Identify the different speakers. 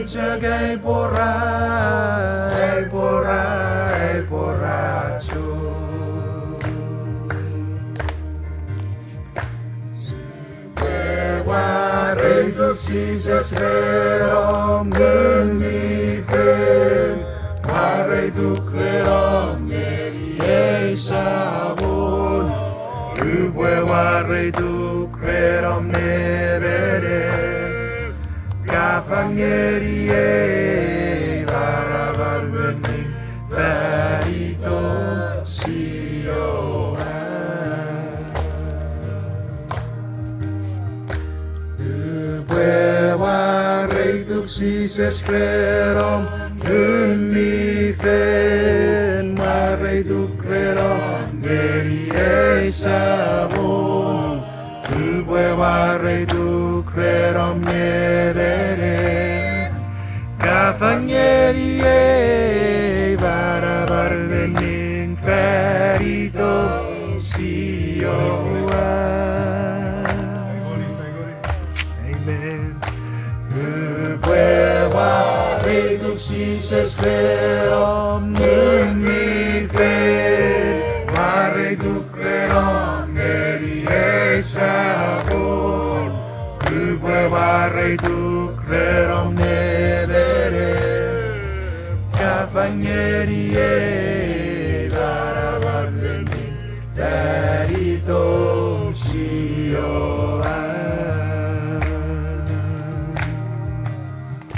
Speaker 1: Ceg ei borraccio. Jesus verom nundifen, mare duclerom meriei sabon, ubue mare duclerom nevere, gafangeriei varavarvening verito sioa. Jesus verom unmifen, mare duclerom meriei sabon, ubue mare duclerom nevere, gafangeriei varavarvening ferito sioa. Amen. Jesus verom nundifen, mare duclerom meriei sabon, ubue mare duclerom nevere, gafangeriei varavarvening verito sioa.